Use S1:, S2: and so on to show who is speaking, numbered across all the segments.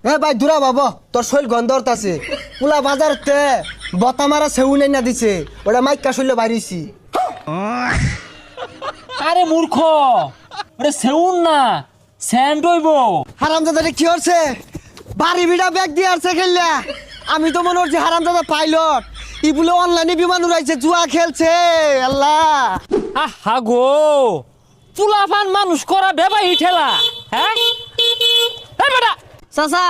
S1: এ ভাই দূরা বাবা তোর শৈল গন্ধর আছে পুলা বাজারতে বতা মারা সেউ নাই না দিছে ওটা মাইকা শৈল বাইরেছি।
S2: আরে মূর্খ, ওটা সেউন না, স্যান্ড হইব।
S1: হারামজাদা কি হচ্ছে বাড়ি বিড়া ব্যাগ দিয়ে আসছে খেললা। আমি তো মনে হচ্ছে হারামজাদা পাইলট ই বলে অনলাইনে বিমান উড়াইছে জুয়া খেলছে। আল্লাহ
S2: আহা গো, পুলাফান মানুষ করা বেবাই ঠেলা। হ্যাঁ বেটা
S3: চাচা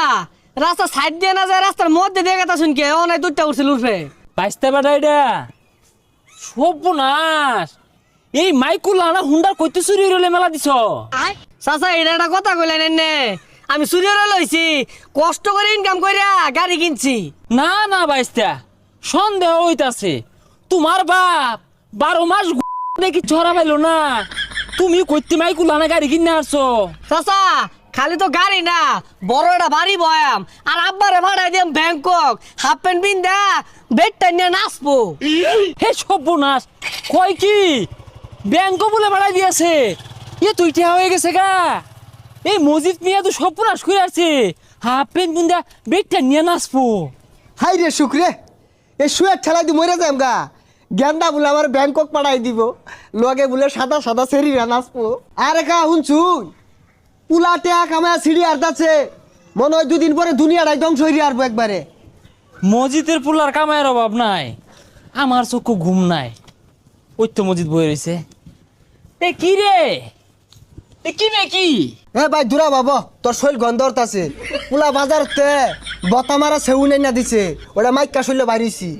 S3: রাস্তা সাইড দিয়ে না যায় রাস্তার মধ্যে দিয়ে গেতা শুনকে অনেক দুধটা উঠছিল উঠবে
S2: বাইসতে বেটা এটা সর্বনাশ। এই মাইকুল আনা হুন্ডার কইতে চুরি হইলে মেলা দিছ।
S3: চাচা এটা একটা কথা কইলেন এনে আমি চুরিয়রে লইছি কষ্ট করে ইনকাম কইরা গাড়ি কিনছি।
S2: না না বাইস্তা, সন্দেহ হইতাছে। তোমার বাপ 12 মাস দেখি ছড়া পাইলো না, তুমি কইতে মাইকুল আনা গাড়ি কিনে আসছো।
S3: চাচা খালি তো গাড়ি না বড় একটা বাড়ি বয়াম আর আব্বারে ভাড়াই দিম ব্যাংকক হাফ প্যান্ট পিন্দা বেডটা নিয়ে নাচবো।
S2: হে সর্বনাশ, কয় কি ব্যাংক বলে বাড়াই দিয়েছে? এ তুই ঠেয়া হয়ে গেছে গা। এই মসজিদ নিয়ে তো সর্বনাশ করে আছে, হাফ প্যান্ট বুন্দা বেগটা নিয়ে নাচবো।
S1: হাই রে শুক্রে এ শুয়ে ঠেলাই দি মরে যাম গা। গেন্দা বলে আমার ব্যাংকক পাঠাই দিব, লগে বলে সাদা সাদা সেরিরা নাচবো। আরে কা শুনছুন পুলা টেয়া কামায় সিঁড়ি আর্দাছে মনে হয় দুদিন পরে দুনিয়াটাই ধ্বংস হইরে আসবো একবারে।
S2: মসজিদের পুলার কামায়ের অভাব নাই, আমার চক্ষু ঘুম নাই। ওই তো মসজিদ বয়ে রয়েছে। এ কি রে, এ কি মে কি?
S1: এ ভাই দূরা বাবা তোর শৈল গন্ধর আছে পুলা বাজারতে বতা মারা সেউ নাই না দিছে ওটা মাইকা শৈল বাইরেছি।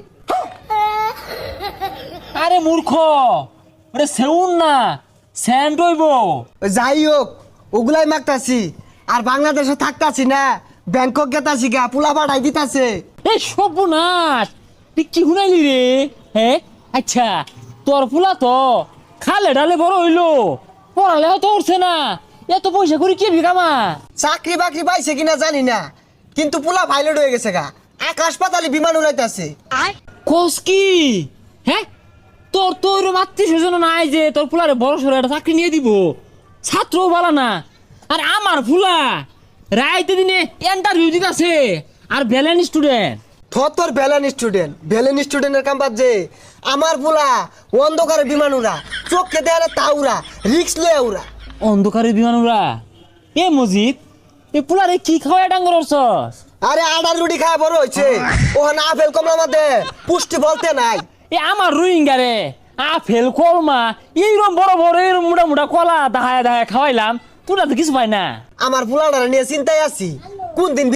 S2: আরে মূর্খ, ওরে সেউন না, স্যান্ড হইব।
S1: যাই হোক ওগুলাই মাগতাছি আর বাংলাদেশে থাকতাছি না, ব্যাংকক গেতাছি গা পুলা পাঠাই দিতাছে।
S2: এই সর্বনাশ, তুই কি শুনাইলি রে? হ্যাঁ আচ্ছা, তোর ফুলা তো খালে ডালে বড় হইলো, পড়ালেও তো উঠছে না, এত পয়সা করে কি বিকামা?
S1: চাকরি বাকরি পাইছে কিনা জানি না কিন্তু পুলা পাইলট হয়ে গেছে গা, আকাশ পাতালে বিমান উড়াইতাছে।
S2: কোস কি? হ্যাঁ তোর তো ওইরকম আত্মীয় স্বজন নাই যে তোর ফুলারে বড় সড়ো একটা চাকরি নিয়ে দিব, ছাত্রও বলা না। আর আমার ফুলা রাইতে দিনে ইন্টারভিউ দিতেছে আর ব্যালেন্স স্টুডেন্ট।
S1: তোর ভ্যালেন স্টুডেন্টের কাম বাদ যে আমার পুলা অন্ধকারে বিমান উড়া, চোখকে দেয় তা উড়া, রিক্স লয়ে উড়া।
S2: অন্ধকারের বিমান উড়া? এ মজিদ, এ পুলারে কি খাওয়াই ডাঙ্গর অর্চস?
S1: আরে আডার রুটি খায় বড় হয়েছে ওখানে আপেল কমলা মধ্যে পুষ্টি বলতে নাই।
S2: এ আমার রোহিঙ্গা রে, আপেল কলমা এইরকম বড় বড় এরম মোটা মোটা কলা দাহায় দাহায় খাওয়াইলাম, তোরা তো কিছু পাই না।
S1: আমার পুলাটা নিয়ে চিন্তায় আছি কোন দিন